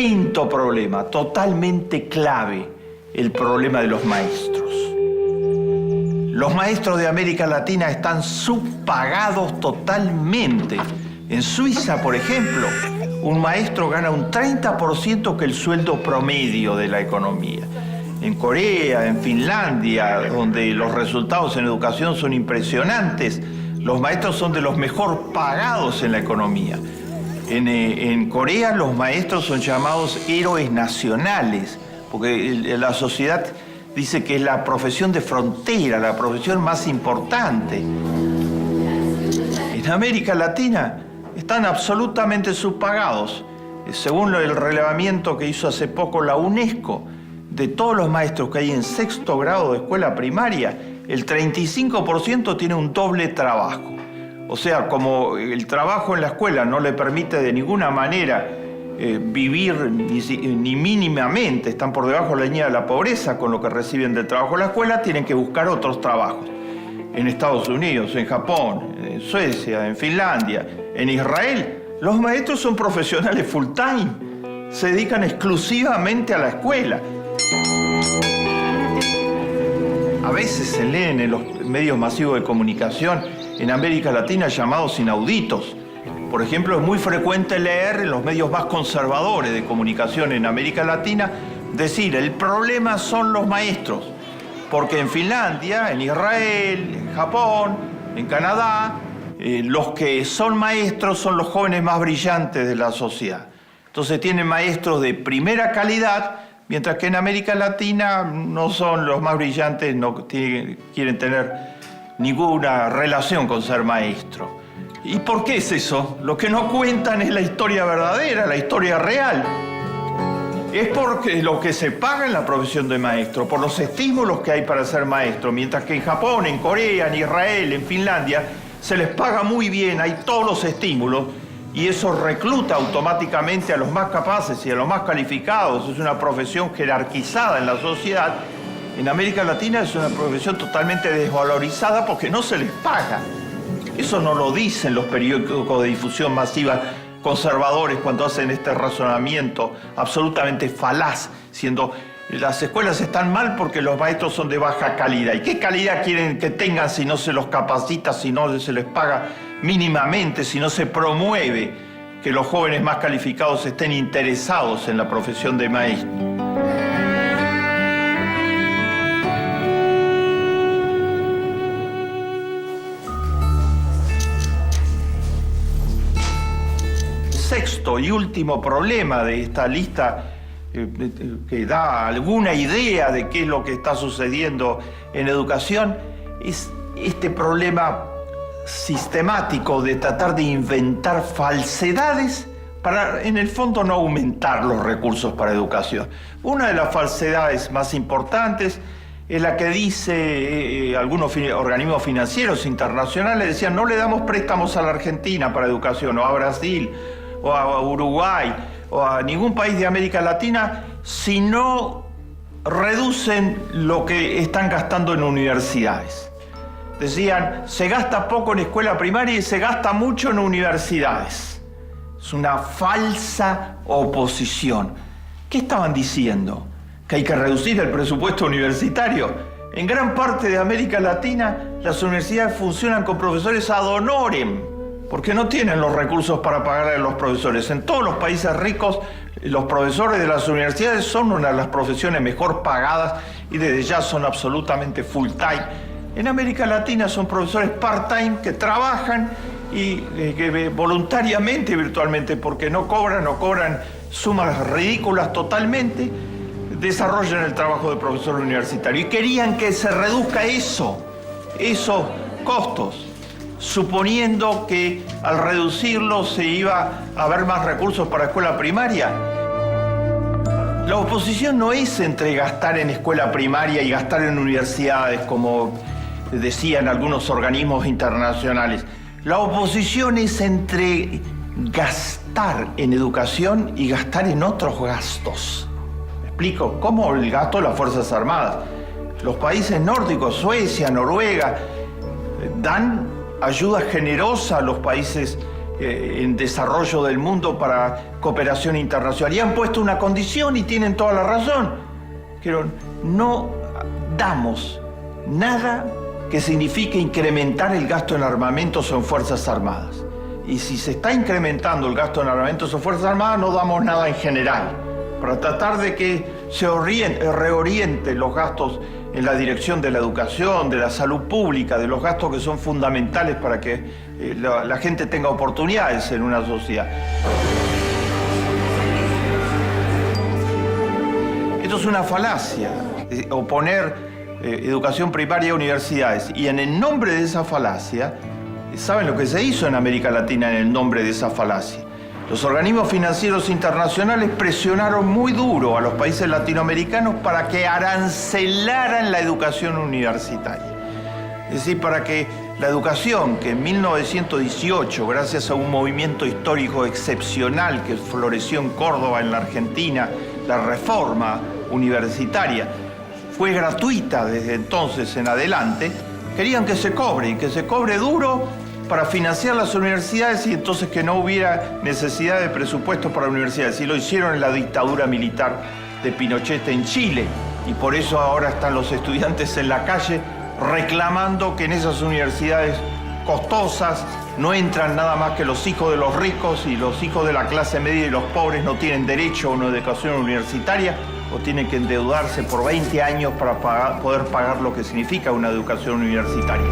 Quinto problema, totalmente clave, el problema de los maestros. Los maestros de América Latina están subpagados totalmente. En Suiza, por ejemplo, un maestro gana un 30% que el sueldo promedio de la economía. En Corea, en Finlandia, donde los resultados en educación son impresionantes, los maestros son de los mejor pagados en la economía. En Corea los maestros son llamados héroes nacionales, porque la sociedad dice que es la profesión de frontera, la profesión más importante. En América Latina están absolutamente subpagados. Según el relevamiento que hizo hace poco la UNESCO, de todos los maestros que hay en sexto grado de escuela primaria, el 35% tiene un doble trabajo. O sea, como el trabajo en la escuela no le permite de ninguna manera vivir ni mínimamente, están por debajo de la línea de la pobreza con lo que reciben del trabajo en la escuela, tienen que buscar otros trabajos. En Estados Unidos, en Japón, en Suecia, en Finlandia, en Israel, los maestros son profesionales full time, se dedican exclusivamente a la escuela. A veces se leen en los medios masivos de comunicación en América Latina llamados inauditos. Por ejemplo, es muy frecuente leer en los medios más conservadores de comunicación en América Latina decir, el problema son los maestros, porque en Finlandia, en Israel, en Japón, en Canadá, los que son maestros son los jóvenes más brillantes de la sociedad. Entonces tienen maestros de primera calidad, mientras que en América Latina no son los más brillantes, no quieren tener ninguna relación con ser maestro. ¿Y por qué es eso? Lo que no cuentan es la historia verdadera, la historia real. Es porque lo que se paga en la profesión de maestro, por los estímulos que hay para ser maestro, mientras que en Japón, en Corea, en Israel, en Finlandia, se les paga muy bien, hay todos los estímulos, y eso recluta automáticamente a los más capaces y a los más calificados. Es una profesión jerarquizada en la sociedad. En América Latina es una profesión totalmente desvalorizada porque no se les paga. Eso no lo dicen los periódicos de difusión masiva conservadores cuando hacen este razonamiento absolutamente falaz, siendo las escuelas están mal porque los maestros son de baja calidad. ¿Y qué calidad quieren que tengan si no se los capacita, si no se les paga mínimamente, si no se promueve que los jóvenes más calificados estén interesados en la profesión de maestro? Sexto y último problema de esta lista que da alguna idea de qué es lo que está sucediendo en educación es este problema sistemático de tratar de inventar falsedades para, en el fondo, no aumentar los recursos para educación. Una de las falsedades más importantes es la que dice algunos organismos financieros internacionales, decían no le damos préstamos a la Argentina para educación, o a Brasil, o a Uruguay, o a ningún país de América Latina, si no reducen lo que están gastando en universidades. Decían, se gasta poco en escuela primaria y se gasta mucho en universidades. Es una falsa oposición. ¿Qué estaban diciendo? ¿Que hay que reducir el presupuesto universitario? En gran parte de América Latina, las universidades funcionan con profesores ad honorem, porque no tienen los recursos para pagarle a los profesores. En todos los países ricos, los profesores de las universidades son una de las profesiones mejor pagadas y desde ya son absolutamente full time. En América Latina son profesores part-time que trabajan y que voluntariamente, virtualmente, porque no cobran sumas ridículas totalmente, desarrollan el trabajo de profesor universitario. Y querían que se reduzca esos costos, suponiendo que al reducirlo se iba a haber más recursos para escuela primaria. La oposición no es entre gastar en escuela primaria y gastar en universidades, como decían algunos organismos internacionales. La oposición es entre gastar en educación y gastar en otros gastos. ¿Me explico? Como el gasto de las Fuerzas Armadas. Los países nórdicos, Suecia, Noruega, dan ayuda generosa a los países en desarrollo del mundo para cooperación internacional. Y han puesto una condición y tienen toda la razón. Pero no damos nada que signifique incrementar el gasto en armamentos o en Fuerzas Armadas. Y si se está incrementando el gasto en armamentos o Fuerzas Armadas, no damos nada en general, para tratar de que se reorienten los gastos en la dirección de la educación, de la salud pública, de los gastos que son fundamentales para que la gente tenga oportunidades en una sociedad. Esto es una falacia, oponer educación primaria a universidades. Y en el nombre de esa falacia, ¿saben lo que se hizo en América Latina en el nombre de esa falacia? Los organismos financieros internacionales presionaron muy duro a los países latinoamericanos para que arancelaran la educación universitaria. Es decir, para que la educación que en 1918, gracias a un movimiento histórico excepcional que floreció en Córdoba, en la Argentina, la reforma universitaria, fue gratuita desde entonces en adelante, querían que se cobre, y que se cobre duro para financiar las universidades y entonces que no hubiera necesidad de presupuesto para universidades. Y lo hicieron en la dictadura militar de Pinochet en Chile. Y por eso ahora están los estudiantes en la calle reclamando que en esas universidades costosas no entran nada más que los hijos de los ricos, y los hijos de la clase media y los pobres no tienen derecho a una educación universitaria o tienen que endeudarse por 20 años para poder pagar lo que significa una educación universitaria.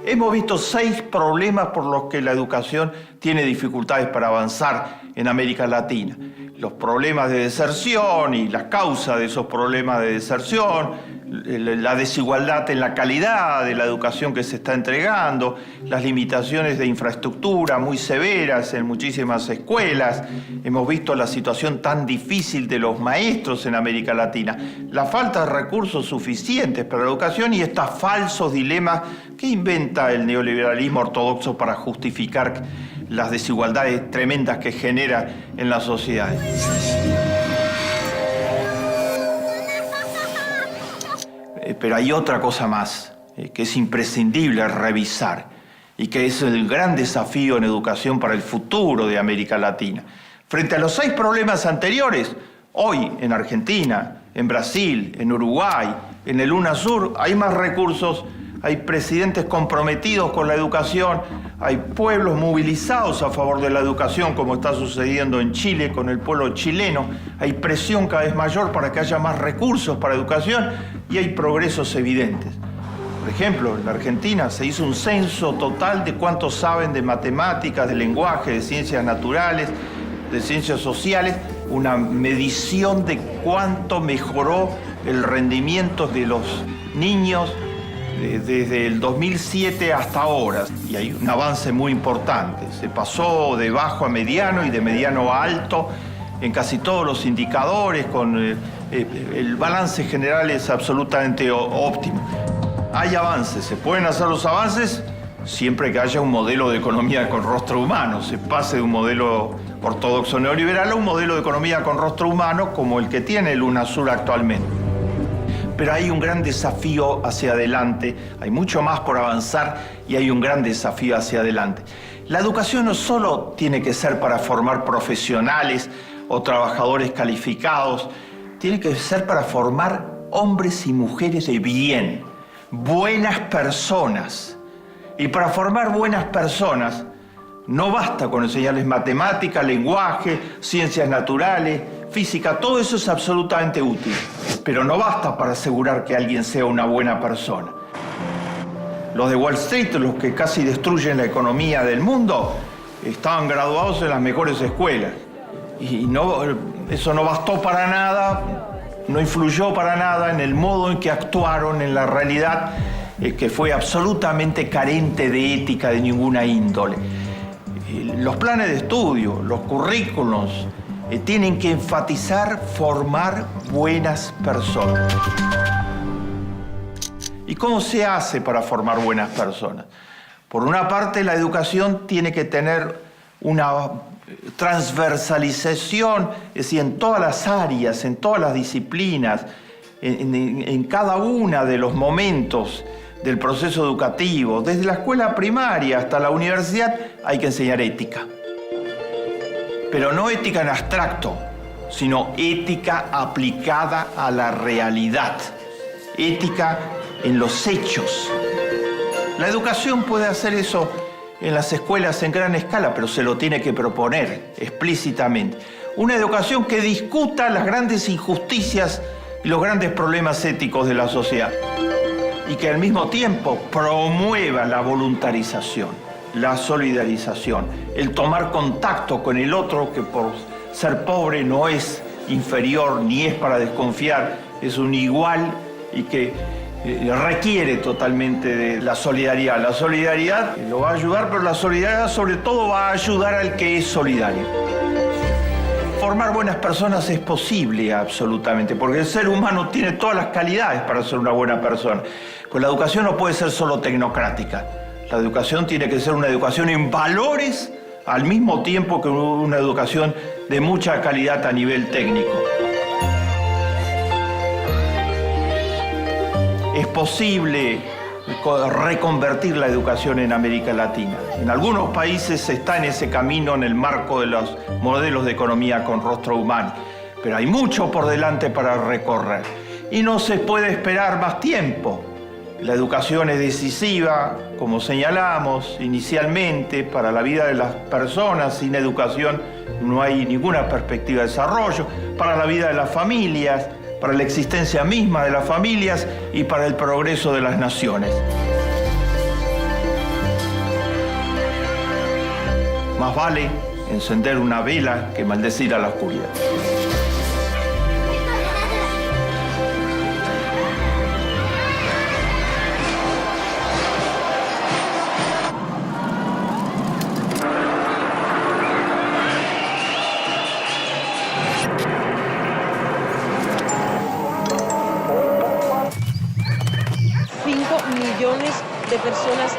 Hemos visto 6 problemas por los que la educación tiene dificultades para avanzar en América Latina. Los problemas de deserción y las causas de esos problemas de deserción, la desigualdad en la calidad de la educación que se está entregando, las limitaciones de infraestructura muy severas en muchísimas escuelas. Hemos visto la situación tan difícil de los maestros en América Latina, la falta de recursos suficientes para la educación y estos falsos dilemas que inventa el neoliberalismo ortodoxo para justificar las desigualdades tremendas que genera en las sociedades. Pero hay otra cosa más que es imprescindible revisar y que es el gran desafío en educación para el futuro de América Latina. Frente a los 6 problemas anteriores, hoy en Argentina, en Brasil, en Uruguay, en el UNASUR, hay más recursos, hay presidentes comprometidos con la educación, hay pueblos movilizados a favor de la educación, como está sucediendo en Chile con el pueblo chileno, hay presión cada vez mayor para que haya más recursos para educación y hay progresos evidentes. Por ejemplo, en la Argentina se hizo un censo total de cuántos saben de matemáticas, de lenguaje, de ciencias naturales, de ciencias sociales, una medición de cuánto mejoró el rendimiento de los niños desde el 2007 hasta ahora, y hay un avance muy importante. Se pasó de bajo a mediano y de mediano a alto en casi todos los indicadores, con el balance general es absolutamente óptimo. Hay avances, se pueden hacer los avances siempre que haya un modelo de economía con rostro humano, se pase de un modelo ortodoxo neoliberal a un modelo de economía con rostro humano como el que tiene el UNASUR actualmente. Pero hay un gran desafío hacia adelante, hay mucho más por avanzar y hay un gran desafío hacia adelante. La educación no solo tiene que ser para formar profesionales o trabajadores calificados, tiene que ser para formar hombres y mujeres de bien, buenas personas. Y para formar buenas personas no basta con enseñarles matemática, lenguaje, ciencias naturales, física, todo eso es absolutamente útil, pero no basta para asegurar que alguien sea una buena persona. Los de Wall Street, los que casi destruyen la economía del mundo, estaban graduados en las mejores escuelas. Y eso no bastó para nada, no influyó para nada en el modo en que actuaron en la realidad, que fue absolutamente carente de ética de ninguna índole. Los planes de estudio, los currículos, tienen que enfatizar formar buenas personas. ¿Y cómo se hace para formar buenas personas? Por una parte, la educación tiene que tener una transversalización, es decir, en todas las áreas, en todas las disciplinas, en cada uno de los momentos del proceso educativo, desde la escuela primaria hasta la universidad, hay que enseñar ética. Pero no ética en abstracto, sino ética aplicada a la realidad, ética en los hechos. La educación puede hacer eso en las escuelas en gran escala, pero se lo tiene que proponer explícitamente. Una educación que discuta las grandes injusticias y los grandes problemas éticos de la sociedad y que al mismo tiempo promueva la voluntarización, la solidarización, el tomar contacto con el otro que por ser pobre no es inferior ni es para desconfiar, es un igual y que requiere totalmente de la solidaridad. La solidaridad lo va a ayudar, pero la solidaridad sobre todo va a ayudar al que es solidario. Formar buenas personas es posible absolutamente, porque el ser humano tiene todas las calidades para ser una buena persona. Pues la educación no puede ser solo tecnocrática. La educación tiene que ser una educación en valores al mismo tiempo que una educación de mucha calidad a nivel técnico. Es posible reconvertir la educación en América Latina. En algunos países se está en ese camino en el marco de los modelos de economía con rostro humano, pero hay mucho por delante para recorrer y no se puede esperar más tiempo. La educación es decisiva, como señalamos inicialmente, para la vida de las personas. Sin educación no hay ninguna perspectiva de desarrollo, para la vida de las familias, para la existencia misma de las familias y para el progreso de las naciones. Más vale encender una vela que maldecir a la oscuridad. Millones de personas